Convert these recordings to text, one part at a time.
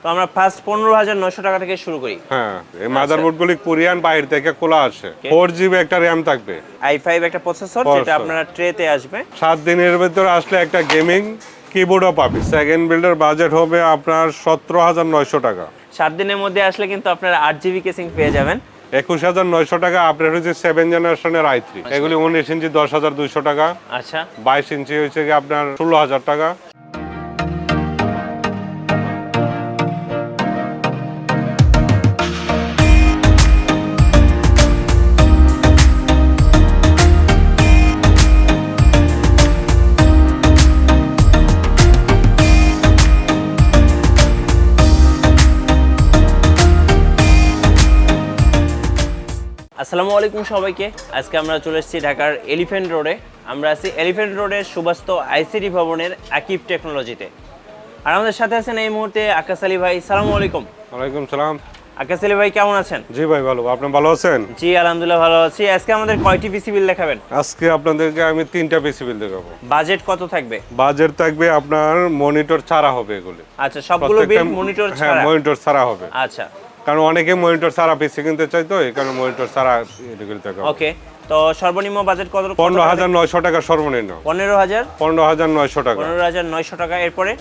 তো আমরা ফার্স্ট 15900 টাকা থেকে শুরু করি। হ্যাঁ, এই মাদারবোর্ডগুলি কোরিয়ান বাইরে থেকে খোলা আসে। 4GB একটা RAM থাকবে, i5 একটা প্রসেসর যেটা আপনার ট্রেতে আসবে। 7 দিনের ভিতরে আসলে একটা গেমিং কিবোর্ডও পাবে। সেকেন্ড বিল্ডের বাজেট হবে আপনার 17900 টাকা। 7 দিনের মধ্যে আসলে কিন্তু আপনারা 8GB কেসিং পেয়ে যাবেন। 21900 টাকা। আপনার হচ্ছে 7 জেনারেশনের i3, এগুলি 19 ইঞ্চি 10200 টাকা। আচ্ছা, 22 ইঞ্চি হচ্ছে কি আপনার 16000 টাকা। আসসালামু আলাইকুম সবাইকে। আজকে আমরা চলে এসেছি ঢাকার এলিফ্যান্ট রোডে। আমরা আছি এলিফ্যান্ট রোডের সুবাস্তু আইসিটি ভবনের আকিব টেকনোলজিতে। আর আমাদের সাথে আছেন এই মুহূর্তে আকাশ আলী ভাই। সালামু আলাইকুম। ওয়ালাইকুম সালাম। আকাশ আলী ভাই কেমন আছেন? জি ভাই ভালো, আপনি ভালো আছেন? জি আলহামদুলিল্লাহ ভালো আছি। আজকে আমাদের কয়টি পিসি বিল দেখাবেন? আজকে আপনাদেরকে আমি 3টা পিসি বিল দেখাবো। বাজেট কত থাকবে? বাজেট থাকবে আপনার মনিটর ছাড়া হবে এগুলি। আচ্ছা, সবগুলো বিল মনিটর ছাড়া? হ্যাঁ, মনিটর ছাড়া হবে। আচ্ছা, কারণ অনেকে মনিটর ছাড়া পিসি কিনতে চাই, তো এই কারণে মনিটর ছাড়া এগুলি দেখাবো। ওকে। তো সর্বনিম্ন বাজেট কত? 15900 টাকা সর্বনিম্ন। 15900 টাকা। 15900 টাকা। এরপরে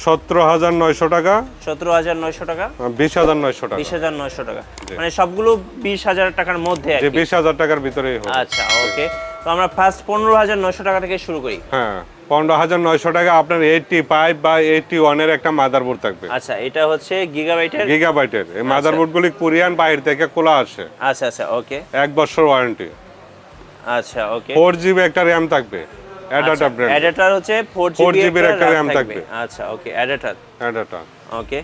17900 টাকা। 17900 টাকা। 20900 টাকা। 20900 টাকা, মানে সবগুলো 20000 টাকার মধ্যে আর যে কি। 20000 টাকার ভিতরেই হবে। আচ্ছা, ওকে। তো আমরা ফার্স্ট 15900 টাকা থেকে শুরু করি। হ্যাঁ, 15900 টাকা। আপনার 85 বা 81 এর একটা মাদারবোর্ড থাকবে। আচ্ছা, এটা হচ্ছে গিগাবাইটের। এই মাদারবোর্ডগুলি কোরিয়ান বাইরে থেকে খোলা আসে। আচ্ছা আচ্ছা, ওকে। 1 বছর ওয়ারেন্টি। আচ্ছা, ওকে। 4GB একটা RAM থাকবে। Adapter brand. অ্যাডাপ্টার হচ্ছে 4GB এর একটা RAM থাকবে। আচ্ছা, ওকে। অ্যাডাপ্টার। ওকে।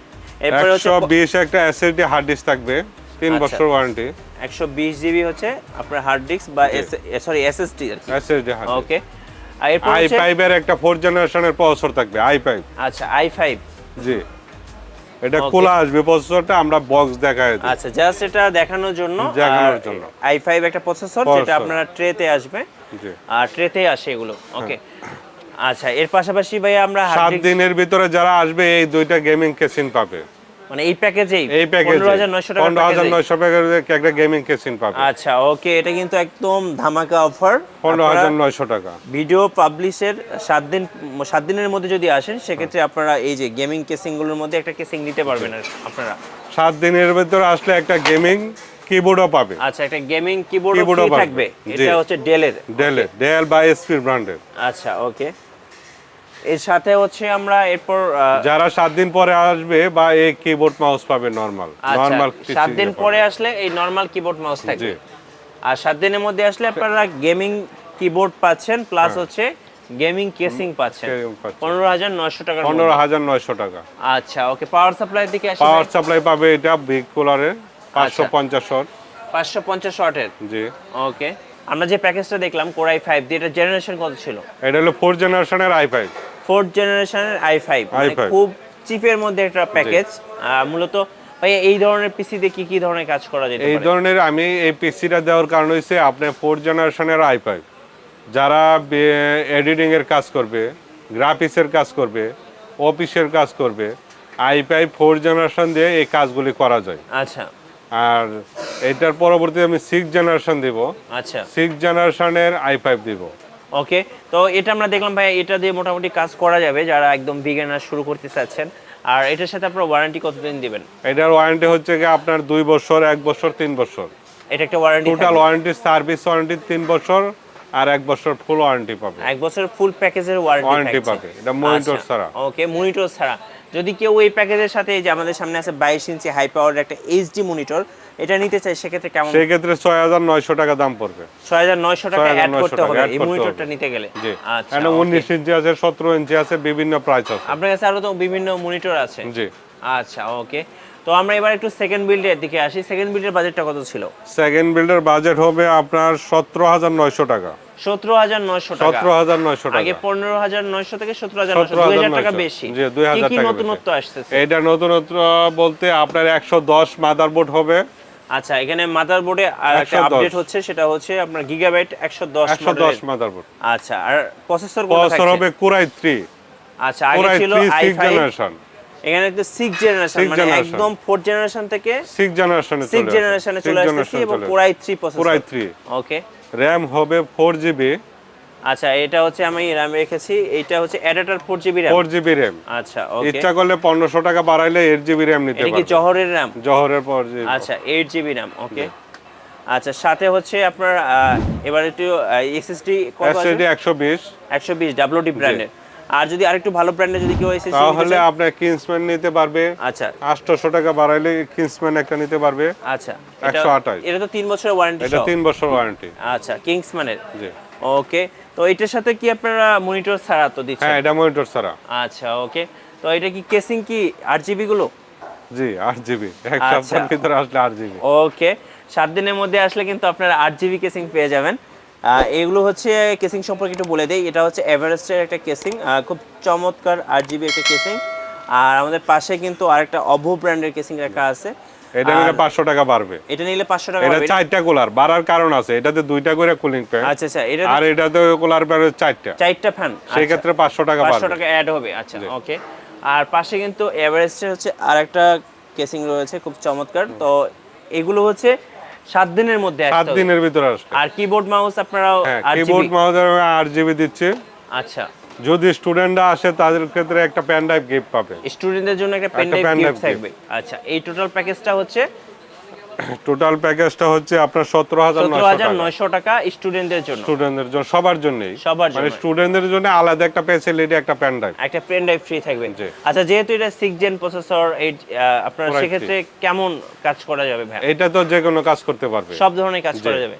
এরপর হচ্ছে 120 একটা SSD হার্ড ডিস্ক থাকবে, 3 বছর ওয়ারেন্টি। 120GB হচ্ছে আপনার হার্ড ডিস্ক বা সরি SSD আর কি। SSD hard. ওকে। আর এরপর হচ্ছে i5 এর একটা 4 জেনারেশনের প্রসেসর থাকবে। i5। আচ্ছা, i5। জি, এটা খোলা আসবে প্রসেসরটা, আমরা বক্স দেখাই দিই। আচ্ছা, জাস্ট এটা দেখানোর জন্য। i5 একটা প্রসেসর যেটা আপনারা ট্রেতে আসবে। জি, আর ট্রেতে আসে এগুলো। ওকে। আচ্ছা, এর পাশাপাশি ভাই আমরা 7 দিনের ভিতরে যারা আসবে এই দুইটা গেমিং কেসিন পাবে। মানে এই প্যাকেজেই 15900 টাকা 15900 টাকার একটা গেমিং কেসিন পাবে। আচ্ছা, ওকে। এটা কিন্তু একদম ধামাকা অফার। 15900 টাকা। ভিডিও পাবলিশের 7 দিনের মধ্যে যদি আসেন সেক্ষেত্রে আপনারা এই যে গেমিং কেসিং গুলোর মধ্যে একটা কেসিং নিতে পারবেন আপনারা। 7 দিনের ভিতরে আসলে একটা গেমিং কিবোর্ডও পাবে। আচ্ছা, একটা গেমিং কিবোর্ডও ফ্রি থাকবে। এটা হচ্ছে ডেল বা এসপি ব্র্যান্ডের। আচ্ছা, ওকে। এর সাথে হচ্ছে আমরা এরপর যারা 7 দিন পরে আসবে বা এই কিবোর্ড মাউস পাবে নরমাল। 7 দিন পরে আসলে এই নরমাল কিবোর্ড মাউস থাকবে। আর 7 দিনের মধ্যে আসলে আপনারা গেমিং কিবোর্ড পাচ্ছেন, প্লাস হচ্ছে গেমিং কেসিং পাচ্ছেন 15900 টাকা। 15900 টাকা। আচ্ছা, ওকে। পাওয়ার সাপ্লাই দিকে আসলে পাওয়ার সাপ্লাই পাবে এটা বিগ কুলারের 550 ওয়াট। 550 ওয়াটের। জি, ওকে। আমরা যে প্যাকেজটা দেখলাম কোর i5 দিয়ে, এটা জেনারেশন কত ছিল? এটা হলো 4 জেনারেশনের i5। 4 জেনারেশনের i5, মানে খুব চিপের মধ্যে একটা প্যাকেজ। মূলত ভাই এই ধরনের পিসি দিয়ে কি ধরনের কাজ করা যেতে পারে? এই ধরনের আমি এই পিসিটা দেওয়ার কারণ হইছে আপনি 4 জেনারেশনের i5 যারা এডিটিং এর কাজ করবে, গ্রাফিক্সের কাজ করবে, অফিসের কাজ করবে, i5 4 জেনারেশন দিয়ে এই কাজগুলি করা যায়। আচ্ছা। আর এটার পরবর্তীতে আমি 6 জেনারেশন দেব। আচ্ছা, 6 জেনারেশনের i5 দেব। ওকে। তো এটা আমরা দেখলাম ভাই, এটা দিয়ে মোটামুটি কাজ করা যাবে যারা একদম বিগিনার শুরু করতে চাচ্ছেন। আর এটার সাথে আপনারা ওয়ারেন্টি কতদিন দিবেন? এটার ওয়ারেন্টি হচ্ছে কি আপনার 2 বছর, 1 বছর, 3 বছর। এটা একটা warranty, total warranty, service warranty 3 বছর আর 1 বছর ফুল ওয়ারেন্টি পাবে। 1 বছর ফুল প্যাকেজের ওয়ারেন্টি পাবে। এটা মনিটর ছাড়া। ওকে, মনিটর ছাড়া। যদি কেউ এই প্যাকেজের সাথে, এই যে আমাদের সামনে আছে 22 ইঞ্চি হাই পাওয়ার একটা এইচডি মনিটর, এটা নিতে চাই সেক্ষেত্রে কেমন? সেক্ষেত্রে 6900 টাকা দাম পড়বে। 6900 টাকা অ্যাড করতে হবে এই মনিটরটা নিতে গেলে। আচ্ছা, এটা 19 ইঞ্চি আছে, 17 ইঞ্চি আছে, বিভিন্ন প্রাইস আছে। আপনার কাছে আরো তো বিভিন্ন মনিটর আছে। জি, আচ্ছা, ওকে। তো আমরা এবার একটু সেকেন্ড বিল্ডের দিকে আসি। সেকেন্ড বিল্ডের বাজেটটা কত ছিল? সেকেন্ড বিল্ডের বাজেট হবে আপনার 17900 টাকা। 17900 টাকা। 17900 টাকা। আগে 15900 থেকে 17900, 2000 টাকা বেশি। জি, 2000 টাকা। কি নতুনত্ব আসছে? এটা নতুনত্ব বলতে আপনার 110 মাদারবোর্ড হবে। আচ্ছা, এখানে মাদারবোর্ডে আর একটা আপডেট হচ্ছে, সেটা হচ্ছে আপনার গিগাবাইট 110 মাদারবোর্ড। আচ্ছা, আর প্রসেসর হবে কোর i3। আচ্ছা, আগে ছিল i5 জেনারেশন। এখানে একটু 6 জেনারেশন মানে একদম 4 জেনারেশন থেকে 6 জেনারেশনে 6 জেনারেশনে চলে আসছে এবং কোরাই 3 প্রসেসর। কোরাই 3 ওকে। র‍্যাম হবে 4GB। আচ্ছা, এটা হচ্ছে আমি র‍্যাম রেখেছি, এটা হচ্ছে adapter 4GB RAM. 4GB RAM. আচ্ছা, ওকে। ইচ্ছা করলে 1500 টাকা বাড়াইলে 8GB র‍্যাম নিতে পারবে। এটা কি জহরের র‍্যাম? জহরের 4GB। আচ্ছা, 8GB র‍্যাম। ওকে। আচ্ছা, সাথে হচ্ছে আপনার এবার একটু এসএসডি কত আছে? এসএসডি 120 120 ডব্লিউডি ব্র্যান্ডের। আর যদি আরেকটু ভালো ব্র্যান্ডের যদি কেউ এসএসডি তাহলে আপনি কিংসম্যান নিতে পারবে। আচ্ছা, 800 টাকা বাড়াইলে কিংসম্যান একটা নিতে পারবে। আচ্ছা, 128। এটা তো 3 বছরের ওয়ারেন্টি। এটা 3 বছর ওয়ারেন্টি। আচ্ছা, কিংসম্যানের। জি। ওকে। তো এটার সাথে কি আপনারা মনিটর ছাড়া তো দিচ্ছেন? হ্যাঁ, এটা মনিটর ছাড়া। আচ্ছা, ওকে। তো এটা কি কেসিং কি 8GB গুলো? জি, 8GB। এক সপ্তাহের ভিতরে আসলে 8GB। ওকে। 7 দিনের মধ্যে আসলে কিন্তু আপনারা 8GB কেসিং পেয়ে যাবেন। এগুলো হচ্ছে কেসিং সম্পর্কে একটু বলে দেই। এটা হচ্ছে এভারেস্টের একটা কেসিং, খুব চমৎকার 8GB একটা কেসিং। আর আমাদের পাশে কিন্তু আরেকটা অভো ব্র্যান্ডের কেসিং রাখা আছে। এটা নিলে 500 টাকা বাড়বে। এটা নিলে 500 টাকা এটা বাড়বে। 4টা কুলার বাড়ার কারণ আছে। এটাতে 2টা করে কুলিং ফ্যান। আচ্ছা, আচ্ছা। এটা আর এটাতে কুলার বাড়বে 4টা। 4টা ফ্যান। সেই ক্ষেত্রে 500 টাকা বাড়বে। 500 টাকা অ্যাড হবে। আচ্ছা, ওকে। আর পাশে কিন্তু এভারেস্টের হচ্ছে আরেকটা কেসিং রয়েছে, খুব চমৎকার। তো এগুলো হচ্ছে 7 দিনের মধ্যে আসবে। 7 দিনের ভিতরে আসবে। আর কিবোর্ড মাউস আপনারাও 8GB। কিবোর্ড মাউস 8GB দিচ্ছে। আচ্ছা। যদি স্টুডেন্টরা আসে তাদের ক্ষেত্রে একটা পেন ড্রাইভ গিফট পাবে। স্টুডেন্টদের জন্য একটা পেন ড্রাইভ গিফট থাকবে। আচ্ছা, এই টোটাল প্যাকেজটা হচ্ছে আপনার 17900 টাকা স্টুডেন্টদের জন্য। স্টুডেন্টদের জন্য, সবার জন্যই। মানে স্টুডেন্টদের জন্য আলাদা একটা ফ্যাসিলিটি, একটা পেন ড্রাইভ। একটা পেন ড্রাইভ ফ্রি থাকবে। আচ্ছা, যেহেতু এটা 6 জেন প্রসেসর, আপনার সেক্ষেত্রে কেমন কাজ করা যাবে ভাই? এটা তো যে কোনো কাজ করতে পারবে, সব ধরনের কাজ করা যাবে।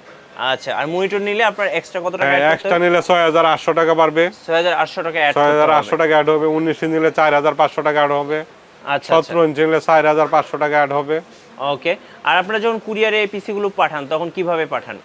আচ্ছা, আর মনিটর নিলে আপনার এক্সট্রা কত টাকা অ্যাড করতে হবে? এক্সট্রা নিলে 6800 টাকা বাড়বে। 6800 টাকা অ্যাড করতে হবে। 6800 টাকা অ্যাড হবে। 19 ইঞ্চি নিলে 4500 টাকা অ্যাড হবে। আচ্ছা, 17 ইঞ্চি নিলে 4500 টাকা অ্যাড হবে। ওকে। আর আপনারা যখন কুরিয়ারে এই পিসি গুলো পাঠান তখন কিভাবে পাঠান?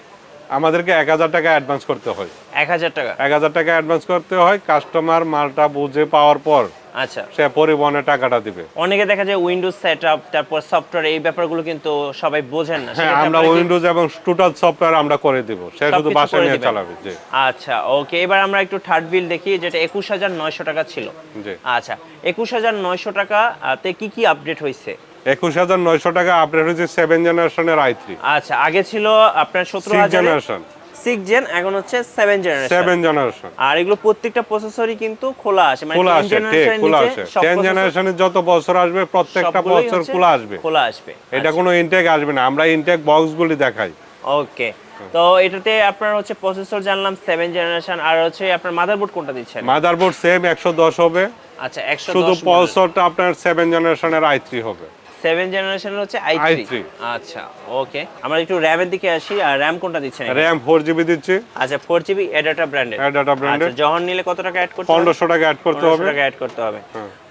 আমাদেরকে 1000 টাকা অ্যাডভান্স করতে হয়। 1000 টাকা? 1000 টাকা অ্যাডভান্স করতে হয়। কাস্টমার মালটা বুঝে পাওয়ার পর আচ্ছা, সে পরিবহনের টাকাটা দিবে। অনেকে দেখা যায় উইন্ডোজ সেটআপ, তারপর সফটওয়্যার, এই ব্যাপারগুলো কিন্তু সবাই বোঝেন না। হ্যাঁ, আমরা উইন্ডোজ এবং টোটাল সফটওয়্যার আমরা করে দেব। সে শুধু বাসায় নিয়ে চালাবে। জি। আচ্ছা, ওকে। এবার আমরা একটু থার্ড বিল দেখি, যেটা 21900 টাকা ছিল। জি। আচ্ছা, 21900 টাকাতে কি কি আপডেট হয়েছে? 21900 টাকা আপডেট হয়েছে 7 জেনারেশনের i3। আচ্ছা, আগে ছিল আপনার 17000 জেনারেশন। 6 জেন, এখন হচ্ছে 7 জেনারেশন। 7 জেনারেশন। আর এগুলো প্রত্যেকটা প্রসেসরই কিন্তু খোলা আসে, মানে খোলা 10 আসে, জেনারেশনের খোলা নিচে আসে। সব 10 জেনারেশনের যত বছর আসবে প্রত্যেকটা বছর খোলা আসবে। খোলা আসবে। এটা কোনো ইনটেক আসবে না। আমরা ইনটেক বক্সগুলি দেখাই। ওকে। তো এটাতে আপনার হচ্ছে প্রসেসর জানলাম 7 জেনারেশন, আর হচ্ছে আপনার মাদারবোর্ড কোনটা দিচ্ছেন? মাদারবোর্ড সেম 110 হবে। আচ্ছা, 110। শুধু প্রসেসরটা আপনার 7 জেনারেশনের i3 হবে। 7 জেনারেশনের হচ্ছে i3। আচ্ছা, ওকে। আমরা একটু র‍্যামের দিকে আসি। আর র‍্যাম কোনটা দিচ্ছেন? র‍্যাম 4GB দিচ্ছি। আচ্ছা, 4GB অ্যাডাপ্টার ব্র্যান্ডের। অ্যাডাপ্টার ব্র্যান্ডের। আচ্ছা, যখন নিলে কত টাকা অ্যাড করতে হবে? 1500 টাকা অ্যাড করতে হবে। 1500 টাকা অ্যাড করতে হবে।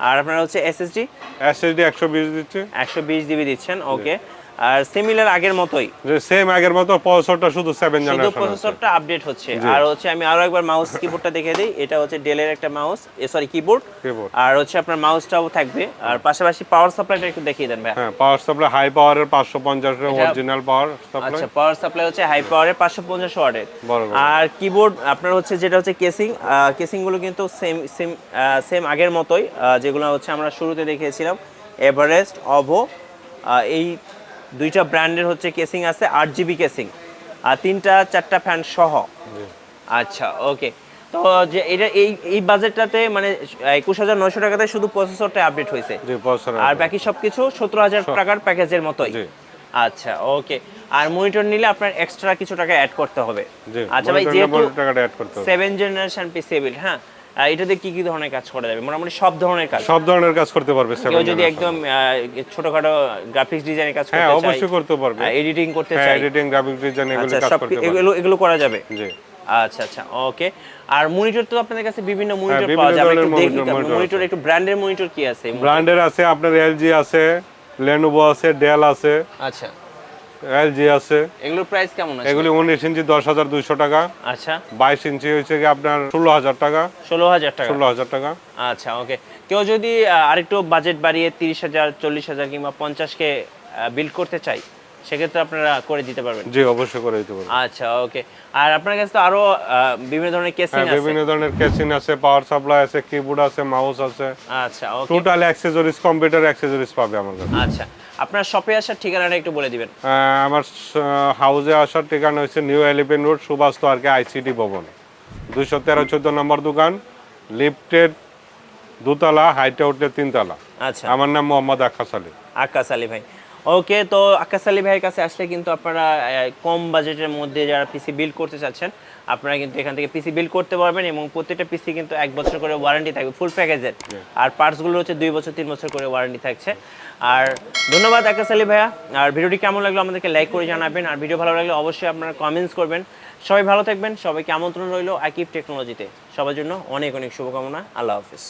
আর আপনার হচ্ছে এসএসডি 120 দিচ্ছি। 120 জিবি দিচ্ছেন। ওকে। আর সিমিলার আগের মতোই, যে সেম আগের মতো, প্রসেসরটা শুধু 7 জেনারেশন। শুধু প্রসেসরটা আপডেট হচ্ছে। আর হচ্ছে আমি আরো একবার মাউস কিবোর্ডটা দেখিয়ে দেই। এটা হচ্ছে ডেলের একটা মাউস, সরি কিবোর্ড। আর হচ্ছে আপনার মাউসটাও থাকবে। আর পাশাপাশি পাওয়ার সাপ্লাইটা একটু দেখিয়ে দেন ভাই। হ্যাঁ, পাওয়ার সাপ্লাই হাই পাওয়ারের 550 এর অরিজিনাল পাওয়ার সাপ্লাই। আচ্ছা, পাওয়ার সাপ্লাই হচ্ছে হাই পাওয়ারের 550 ওয়াটের। আর কিবোর্ড আপনার হচ্ছে যেটা হচ্ছে কেসিং, কেসিং গুলো কিন্তু সেম আগের মতোই, যেগুলো হচ্ছে আমরা শুরুতে দেখিয়েছিলাম। এভারেস্ট, অভো, এই দুইটা ব্র্যান্ডের হচ্ছে কেসিং আছে, 8GB কেসিং, আর 3-4টা ফ্যান সহ। আচ্ছা, ওকে। তো যে এটা এই বাজেটটাতে মানে 21900 টাকাতে শুধু প্রসেসরটা আপডেট হয়েছে, আর বাকি সবকিছু 17000 টাকার প্যাকেজের মতোই। আচ্ছা, ওকে। আর মনিটর নিলে আপনার এক্সট্রা কিছু টাকা অ্যাড করতে হবে। আচ্ছা ভাই, যেহেতু 7 জেনারেশন পিসি বিল্ড, হ্যাঁ, এটাতে কি কি ধরনের কাজ করা যাবে? মোটামুটি সব ধরনের কাজ করতে পারবে। কেউ যদি একদম ছোটখাটো গ্রাফিক্স ডিজাইনের কাজ করতে চায়, হ্যাঁ, অবশ্যই করতে পারবে। এডিটিং করতে চায়, এডিটিং, গ্রাফিক্স ডিজাইন, এগুলো কাজ করতে পারবে। এগুলো করা যাবে। জি। আচ্ছা, আচ্ছা, ওকে। আর মনিটর তো আপনাদের কাছে বিভিন্ন মনিটর পাওয়া যাবে, একটু দেখি মনিটর, একটু ব্র্যান্ডের মনিটর কি আছে? ব্র্যান্ডের আছে আপনার এলজি আছে, লেনোভো আছে, ডেল আছে। আচ্ছা, এলজি আছে। এগুলোর প্রাইস কেমন আছে? এগুলি 19 ইঞ্চি 10200 টাকা। আচ্ছা। 22 ইঞ্চি হচ্ছে কি আপনার 16000 টাকা। 16000 টাকা। 16000 টাকা। আচ্ছা, ওকে। কেউ যদি আরেকটু বাজেট বাড়িয়ে 30000, 40000 কিংবা 50 কে বিল্ড করতে চাই, সেক্ষেত্রে আপনারা করে দিতে পারবেন? জি অবশ্যই করে দিতে পারবো। আচ্ছা, ওকে। আর আপনার কাছে তো আরো বিভিন্ন ধরনের কেসিং আছে। বিভিন্ন ধরনের কেসিং আছে, পাওয়ার সাপ্লাই আছে, কিবোর্ড আছে, মাউস আছে, আচ্ছা, ওকে। টোটাল অ্যাক্সেসরিজ, কম্পিউটার অ্যাক্সেসরিজ পাবে আমার কাছে। আচ্ছা, আপনার শপে আসার ঠিকানাটা একটু বলে দিবেন। আমার হাউসে আসার ঠিকানা হচ্ছে নিউ এলিফ্যান্ট রোড, সুবাস্তু আর কি আইসিটি ভবন, 213-14 নম্বর দোকান, লিফটেড দোতলা, হাইটে উঠলে 3 তলা। আচ্ছা, আমার নাম মোহাম্মদ আকাশ আলী। আকাশ আলী ভাই। ওকে, তো আকাশ আলী ভাইয়ের কাছে আসলে কিন্তু আপনারা কম বাজেটের মধ্যে যারা পিসি বিল্ড করতে চাচ্ছেন, আপনারা কিন্তু এখান থেকে পিসি বিল্ড করতে পারবেন এবং প্রত্যেকটা পিসি কিন্তু 1 বছর করে ওয়ারেন্টি থাকবে ফুল প্যাকেজের। আর পার্টসগুলো হচ্ছে 2 বছর 3 বছর করে ওয়ারেন্টি থাকছে। আর ধন্যবাদ আকাশ আলী ভাইয়া। আর ভিডিওটি কেমন লাগলো আমাদেরকে লাইক করে জানাবেন, আর ভিডিও ভালো লাগলে অবশ্যই আপনারা কমেন্টস করবেন। সবাই ভালো থাকবেন, সবাইকে আমন্ত্রণ রইল আকিব টেকনোলজিতে। সবার জন্য অনেক অনেক শুভকামনা। আল্লাহ হাফিজ।